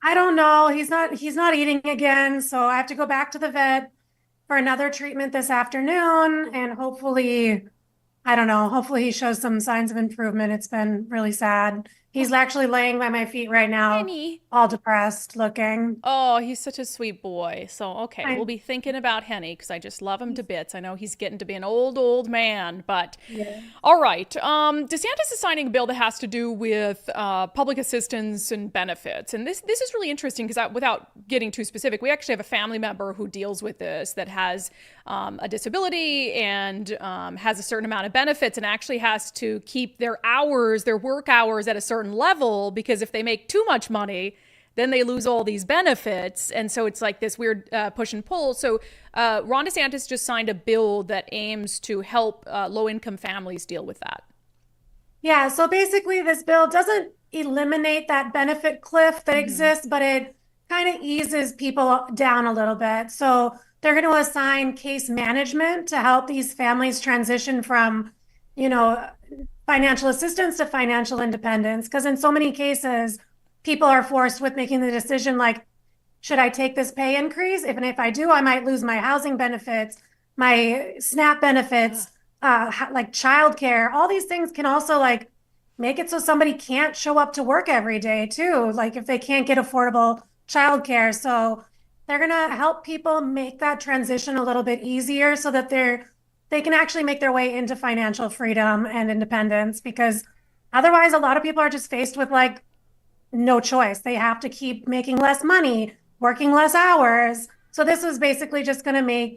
I don't know. He's not eating again, so I have to go back to the vet for another treatment this afternoon, and hopefully he shows some signs of improvement. It's been really sad. He's actually laying by my feet right now, Henny. all depressed looking. Oh, he's such a sweet boy. So, okay, we'll be thinking about Henny because I just love him to bits. I know he's getting to be an old man, but yeah. All right. DeSantis is signing a bill that has to do with public assistance and benefits. And this is really interesting because without getting too specific, we actually have a family member who deals with this that has a disability and has a certain amount of benefits and actually has to keep their work hours at a certain level, because if they make too much money, then they lose all these benefits. And so it's like this weird push and pull. So Ron DeSantis just signed a bill that aims to help low-income families deal with that. Yeah, so basically this bill doesn't eliminate that benefit cliff that exists, but it kind of eases people down a little bit. So they're going to assign case management to help these families transition from, financial assistance to financial independence. Because in so many cases, people are forced with making the decision like, should I take this pay increase? If I do, I might lose my housing benefits, my SNAP benefits, like childcare. All these things can also like make it so somebody can't show up to work every day too, like if they can't get affordable childcare. So they're going to help people make that transition a little bit easier so that they can actually make their way into financial freedom and independence, because otherwise a lot of people are just faced with like no choice. They have to keep making less money, working less hours. So this was basically just going to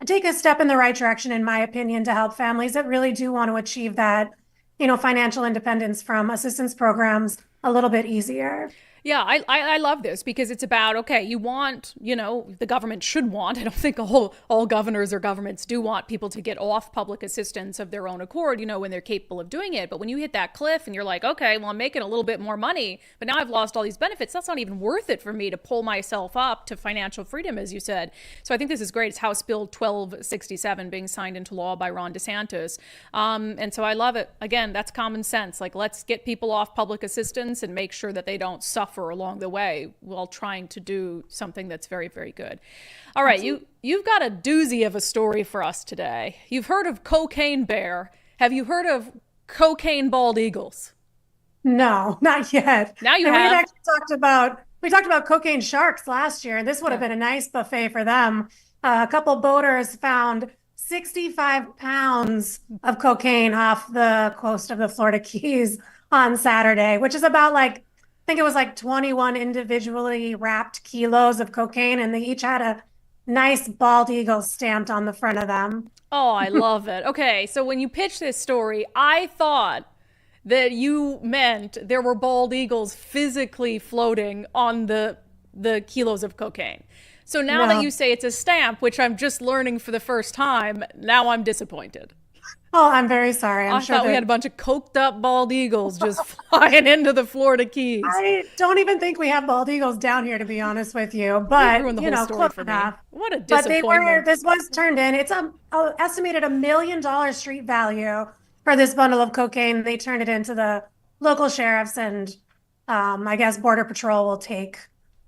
take a step in the right direction, in my opinion, to help families that really do want to achieve that, financial independence from assistance programs a little bit easier. Yeah, I love this because it's about, okay, you want, the government should want, I don't think all governors or governments do want people to get off public assistance of their own accord, when they're capable of doing it. But when you hit that cliff and you're like, okay, well, I'm making a little bit more money, but now I've lost all these benefits, that's not even worth it for me to pull myself up to financial freedom, as you said. So I think this is great. It's House Bill 1267 being signed into law by Ron DeSantis. And so I love it. Again, that's common sense. Like, let's get people off public assistance and make sure that they don't suffer along the way while trying to do something that's very, very good. All right, you've got a doozy of a story for us today. You've heard of cocaine bear. Have you heard of cocaine bald eagles? No, not yet. Now you and have. We talked about cocaine sharks last year. This would have been a nice buffet for them. A couple boaters found 65 pounds of cocaine off the coast of the Florida Keys on Saturday, which is about I think it was 21 individually wrapped kilos of cocaine, and they each had a nice bald eagle stamped on the front of them. Oh, I love it. Okay, so when you pitched this story, I thought that you meant there were bald eagles physically floating on the kilos of cocaine. So now that you say it's a stamp, which I'm just learning for the first time, now I'm disappointed. Oh, I'm very sorry. I thought we had a bunch of coked up bald eagles just flying into the Florida Keys. I don't even think we have bald eagles down here, to be honest with you. But ruined the whole story close for me. enough. What a disappointment. But this was turned in. It's estimated $1 million street value for this bundle of cocaine. They turned it into the local sheriffs, and I guess Border Patrol will take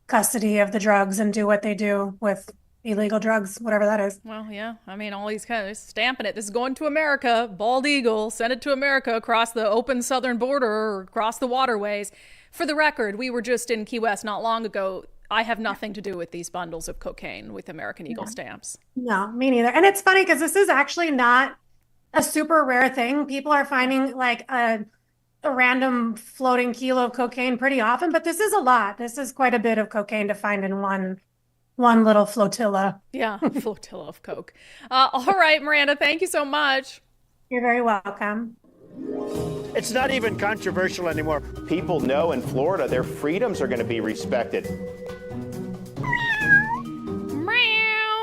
custody of the drugs and do what they do with illegal drugs, whatever that is. Well, yeah. I mean, all these kind of stamping it. This is going to America. Bald eagle, send it to America across the open southern border or across the waterways. For the record, we were just in Key West not long ago. I have nothing to do with these bundles of cocaine with American Eagle stamps. No, me neither. And it's funny because this is actually not a super rare thing. People are finding like a random floating kilo of cocaine pretty often, but this is a lot. This is quite a bit of cocaine to find in one little flotilla. Yeah, flotilla of coke. All right, Miranda, thank you so much. You're very welcome. It's not even controversial anymore. People know in Florida their freedoms are going to be respected.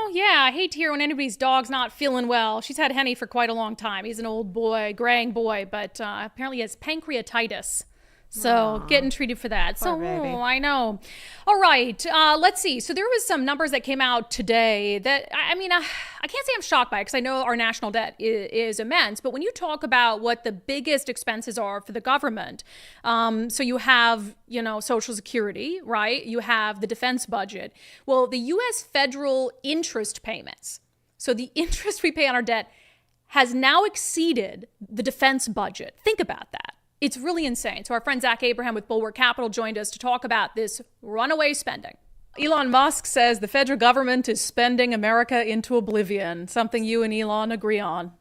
Yeah, I hate to hear when anybody's dog's not feeling well. She's had Henny for quite a long time. He's an old boy, graying boy, but apparently he has pancreatitis. So getting treated for that. So I know. All right. Let's see. So there was some numbers that came out today that, I mean, I can't say I'm shocked by it because I know our national debt is immense. But when you talk about what the biggest expenses are for the government, so you have, Social Security, right? You have the defense budget. Well, the U.S. federal interest payments. So the interest we pay on our debt has now exceeded the defense budget. Think about that. It's really insane. So our friend Zach Abraham with Bulwark Capital joined us to talk about this runaway spending. Elon Musk says the federal government is spending America into oblivion, something you and Elon agree on.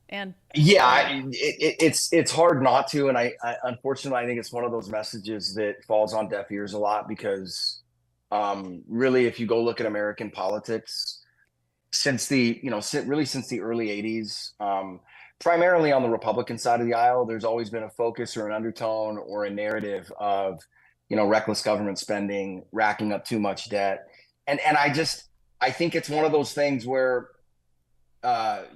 And yeah, it's hard not to. And I unfortunately, I think it's one of those messages that falls on deaf ears a lot because really, if you go look at American politics since the early 80s, primarily on the Republican side of the aisle, there's always been a focus or an undertone or a narrative of, reckless government spending, racking up too much debt. And I think it's one of those things where,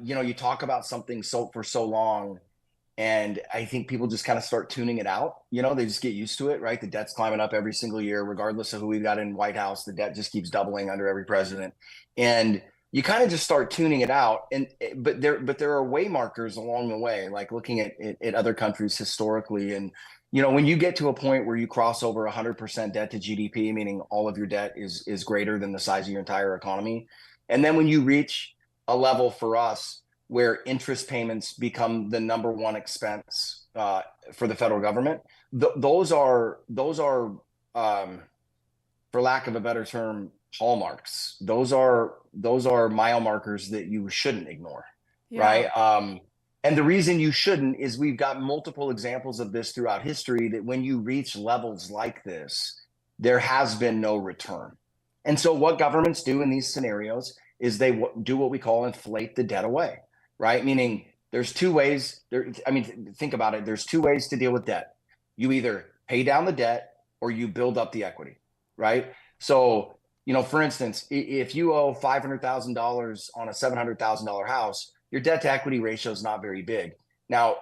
you talk about something for so long, and I think people just kind of start tuning it out. They just get used to it, right? The debt's climbing up every single year, regardless of who we've got in White House. The debt just keeps doubling under every president. And you kind of just start tuning it out, but there are way markers along the way, like looking at other countries historically. And when you get to a point where you cross over 100% debt to GDP, meaning all of your debt is greater than the size of your entire economy, and then when you reach a level for us where interest payments become the number one expense for the federal government, those are for lack of a better term, hallmarks. Those are mile markers that you shouldn't ignore, right? And the reason you shouldn't is we've got multiple examples of this throughout history, that when you reach levels like this, there has been no return. And so what governments do in these scenarios is they do what we call inflate the debt away, right? Meaning there's two ways. Think about it. There's two ways to deal with debt. You either pay down the debt or you build up the equity, right? So for instance, if you owe $500,000 on a $700,000 house, your debt to equity ratio is not very big. Now,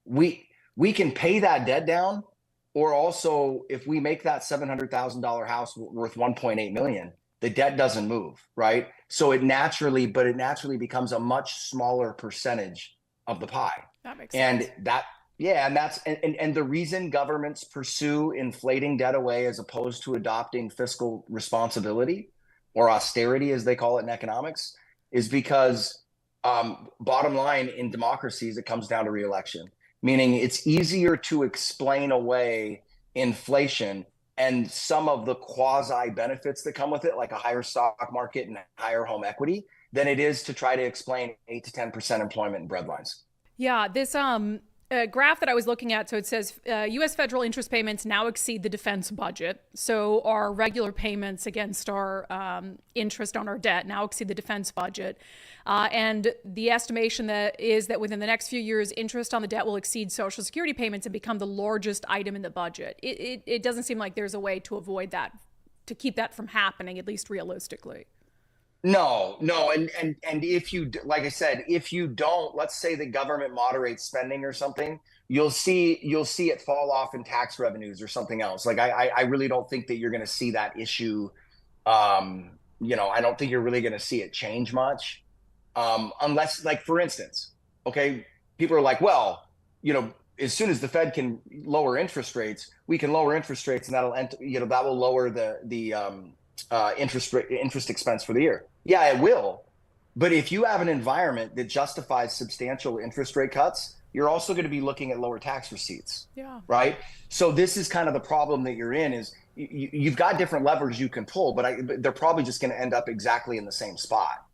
we can pay that debt down, or also if we make that $700,000 house worth $1.8 million, the debt doesn't move, right? So it naturally becomes a much smaller percentage of the pie. That makes sense. And the reason governments pursue inflating debt away as opposed to adopting fiscal responsibility, or austerity as they call it in economics, is because bottom line, in democracies, it comes down to re-election, meaning it's easier to explain away inflation and some of the quasi benefits that come with it, like a higher stock market and higher home equity, than it is to try to explain 8 to 10% employment and breadlines. Yeah, this graph that I was looking at. So it says U.S. federal interest payments now exceed the defense budget. So our regular payments against our interest on our debt now exceed the defense budget. And the estimation that is that within the next few years, interest on the debt will exceed Social Security payments and become the largest item in the budget. It doesn't seem like there's a way to avoid that, to keep that from happening, at least realistically. No. And if you, like I said, if you don't, let's say the government moderates spending or something, you'll see it fall off in tax revenues or something else. Like, I really don't think that you're going to see that issue. I don't think you're really going to see it change much. Unless, like, for instance, okay, people are like, well, as soon as the Fed can lower interest rates, we can lower interest rates, and that will lower the interest expense for the year. Yeah, it will. But if you have an environment that justifies substantial interest rate cuts, you're also going to be looking at lower tax receipts. Yeah. Right. So this is kind of the problem that you're in, is you've got different levers you can pull, but they're probably just going to end up exactly in the same spot.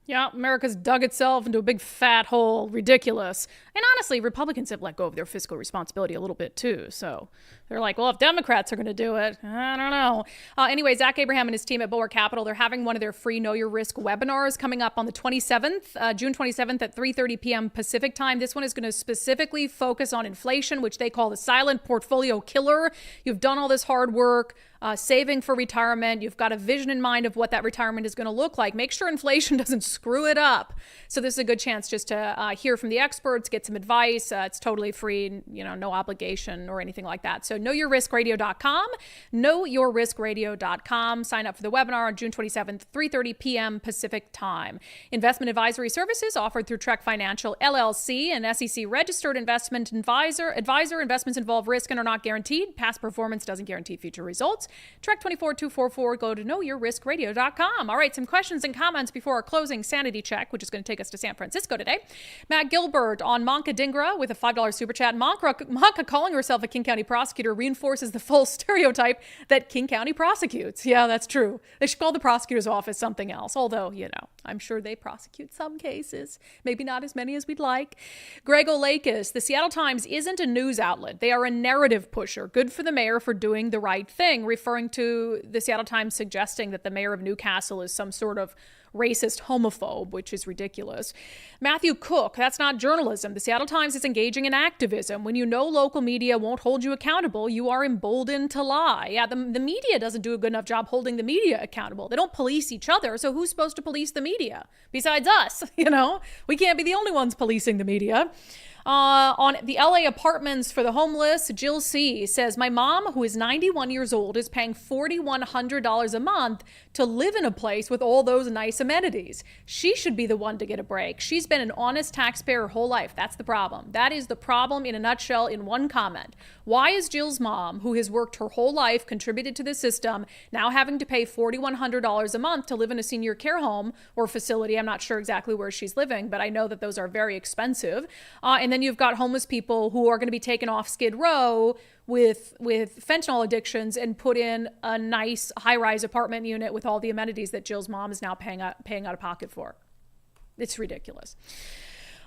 Yeah, America's dug itself into a big fat hole. Ridiculous. And honestly, Republicans have let go of their fiscal responsibility a little bit too. So they're like, well, if Democrats are going to do it, I don't know. Anyway, Zach Abraham and his team at Bulwark Capital, they're having one of their free Know Your Risk webinars coming up on the 27th, June 27th at 3:30 p.m. Pacific time. This one is going to specifically focus on inflation, which they call the silent portfolio killer. You've done all this hard work, saving for retirement. You've got a vision in mind of what that retirement is going to look like. Make sure inflation doesn't screw it up. So this is a good chance just to hear from the experts, get some advice. It's totally free, no obligation or anything like that. So knowyourriskradio.com, knowyourriskradio.com. Sign up for the webinar on June 27th, 3:30 p.m. Pacific time. Investment advisory services offered through Trek Financial LLC, an SEC registered investment advisor. Investments involve risk and are not guaranteed. Past performance doesn't guarantee future results. Trek 24244. Go to knowyourriskradio.com. All right, some questions and comments before our closing sanity check, which is going to take us to San Francisco today. Matt Gilbert on Manka Dingra with a $5 super chat. Manka calling herself a King County prosecutor reinforces the false stereotype that King County prosecutes. Yeah, that's true. They should call the prosecutor's office something else. Although, I'm sure they prosecute some cases. Maybe not as many as we'd like. Greg Olakis, the Seattle Times isn't a news outlet. They are a narrative pusher. Good for the mayor for doing the right thing, referring to the Seattle Times suggesting that the mayor of Newcastle is some sort of racist homophobe, which is ridiculous. Matthew Cook, that's not journalism. The Seattle Times is engaging in activism. When you know local media won't hold you accountable, you are emboldened to lie. Yeah, the media doesn't do a good enough job holding the media accountable. They don't police each other, so who's supposed to police the media? Besides us, We can't be the only ones policing the media. On the LA apartments for the homeless, Jill C. says, my mom, who is 91 years old, is paying $4,100 a month to live in a place with all those nice amenities. She should be the one to get a break. She's been an honest taxpayer her whole life. That's the problem. That is the problem in a nutshell in one comment. Why is Jill's mom, who has worked her whole life, contributed to the system, now having to pay $4,100 a month to live in a senior care home or facility? I'm not sure exactly where she's living, but I know that those are very expensive. And then you've got homeless people who are going to be taken off Skid Row with fentanyl addictions and put in a nice high-rise apartment unit with all the amenities that Jill's mom is now paying out of pocket for. It's ridiculous.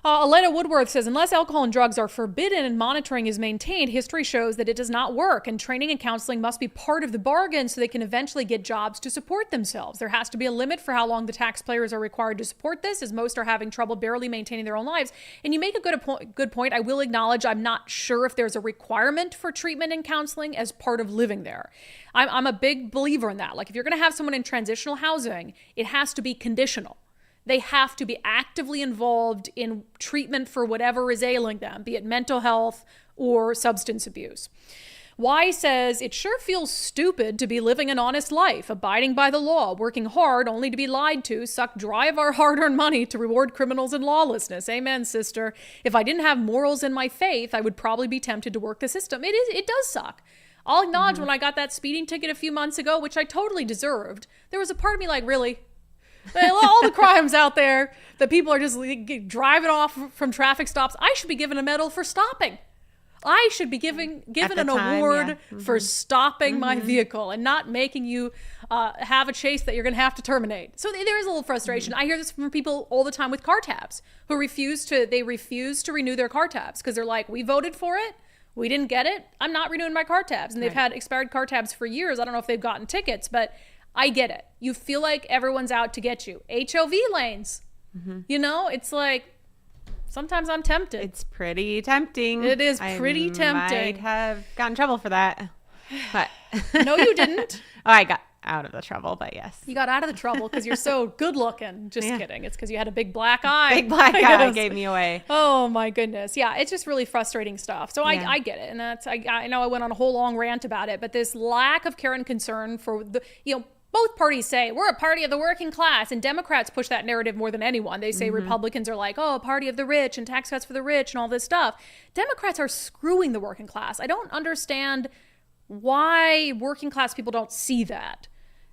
Elena Woodworth says, unless alcohol and drugs are forbidden and monitoring is maintained, history shows that it does not work, and training and counseling must be part of the bargain so they can eventually get jobs to support themselves. There has to be a limit for how long the taxpayers are required to support this, as most are having trouble barely maintaining their own lives. And you make a good point. I will acknowledge I'm not sure if there's a requirement for treatment and counseling as part of living there. I'm a big believer in that. Like, if you're going to have someone in transitional housing, it has to be conditional. They have to be actively involved in treatment for whatever is ailing them, be it mental health or substance abuse. Y says, it sure feels stupid to be living an honest life, abiding by the law, working hard only to be lied to, suck dry of our hard-earned money to reward criminals and lawlessness. Amen, sister. If I didn't have morals in my faith, I would probably be tempted to work the system. It does suck. I'll acknowledge when I got that speeding ticket a few months ago, which I totally deserved, there was a part of me like, really? All the crimes out there that people are just driving off from traffic stops. I should be given a medal for stopping. I should be given an award for stopping my vehicle and not making you have a chase that you're going to have to terminate. So there is a little frustration. I hear this from people all the time with car tabs who refuse to renew their car tabs because they're like, we voted for it. We didn't get it. I'm not renewing my car tabs. And they've had expired car tabs for years. I don't know if they've gotten tickets, but I get it. You feel like everyone's out to get you. HOV lanes. You know, it's like, sometimes I'm tempted. It's pretty tempting. It is pretty tempting. I might have gotten in trouble for that. But no, you didn't. Oh, I got out of the trouble, but yes. You got out of the trouble because you're so good looking. Just kidding. It's because you had a big black eye. Big black eye gave me away. Oh my goodness. Yeah, it's just really frustrating stuff. So I get it. And that's, I know I went on a whole long rant about it, but this lack of care and concern for the, both parties say we're a party of the working class, and Democrats push that narrative more than anyone. They say Republicans are like, oh, a party of the rich and tax cuts for the rich and all this stuff. Democrats are screwing the working class. I don't understand why working class people don't see that.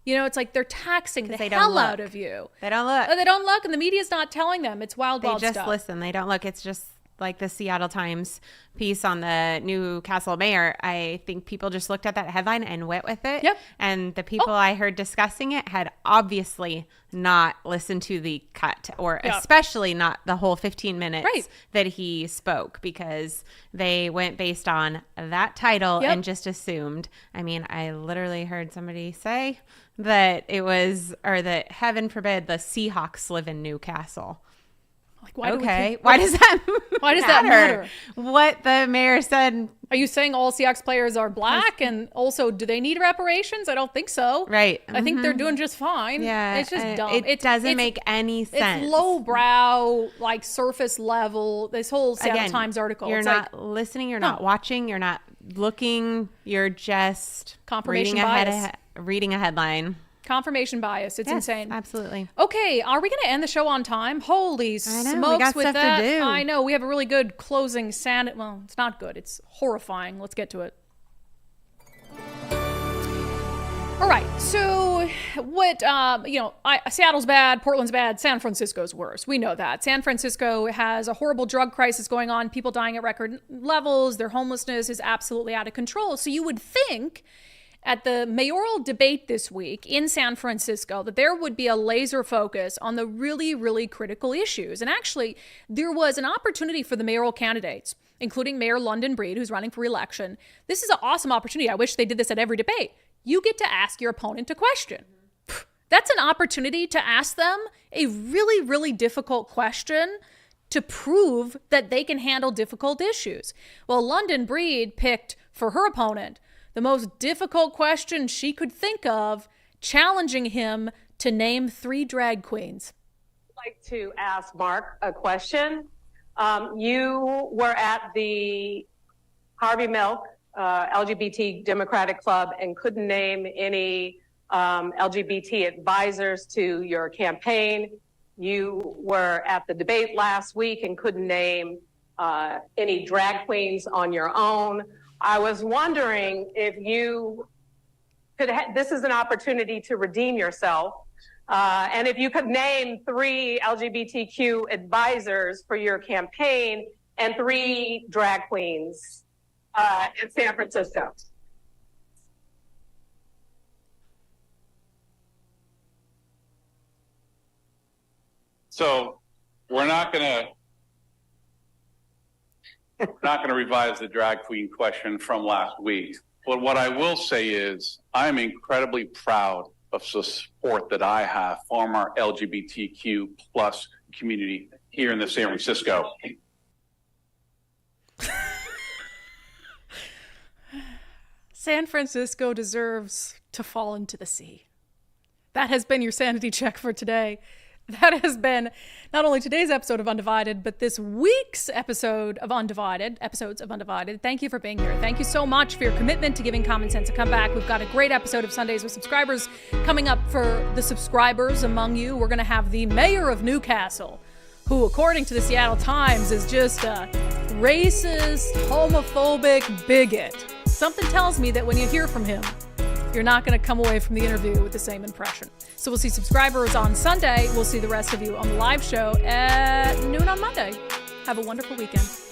It's like they're taxing the hell out of you. They don't look. They don't look, and the media's not telling them. It's wild stuff. They just listen. They don't look. It's just like the Seattle Times piece on the Newcastle mayor. I think people just looked at that headline and went with it. Yep. And the people I heard discussing it had obviously not listened to the cut, or especially not the whole 15 minutes that he spoke, because they went based on that title and just assumed. I mean, I literally heard somebody say that it was, or that heaven forbid, the Seahawks live in Newcastle. Like, why does that matter? What the mayor said. Are you saying all Seahawks players are black? And also, do they need reparations? I don't think so. Right. I think they're doing just fine. Yeah. It's just dumb. It doesn't make any sense. It's lowbrow, like surface level. This whole Seattle Times article. You're not listening. You're not watching. You're not looking. You're just confirmation bias. Reading a headline. Confirmation bias. It's insane. Absolutely. Okay, are we going to end the show on time? Holy smokes, we got with stuff that. To do. I know. We have a really good closing well, it's not good. It's horrifying. Let's get to it. All right. So what, Seattle's bad, Portland's bad, San Francisco's worse. We know that. San Francisco has a horrible drug crisis going on, people dying at record levels. Their homelessness is absolutely out of control. So you would think at the mayoral debate this week in San Francisco that there would be a laser focus on the really, really critical issues. And actually, there was an opportunity for the mayoral candidates, including Mayor London Breed, who's running for re-election. This is an awesome opportunity. I wish they did this at every debate. You get to ask your opponent a question. That's an opportunity to ask them a really, really difficult question to prove that they can handle difficult issues. Well, London Breed picked for her opponent the most difficult question she could think of, challenging him to name 3 drag queens. I'd like to ask Mark a question. You were at the Harvey Milk LGBT Democratic Club and couldn't name any LGBT advisors to your campaign. You were at the debate last week and couldn't name any drag queens on your own. I was wondering if you could, this is an opportunity to redeem yourself. And if you could name 3 LGBTQ advisors for your campaign and 3 drag queens in San Francisco. So we're not going to revise the drag queen question from last week. But what I will say is I'm incredibly proud of the support that I have from our LGBTQ plus community here in the San Francisco. San Francisco deserves to fall into the sea. That has been your sanity check for today. That has been not only today's episode of Undivided, but this week's episodes of Undivided. Thank you for being here. Thank you so much for your commitment to giving Common Sense a comeback. We've got a great episode of Sundays with Subscribers coming up for the subscribers among you. We're going to have the mayor of Newcastle, who, according to the Seattle Times, is just a racist, homophobic bigot. Something tells me that when you hear from him, you're not going to come away from the interview with the same impression. So we'll see subscribers on Sunday. We'll see the rest of you on the live show at noon on Monday. Have a wonderful weekend.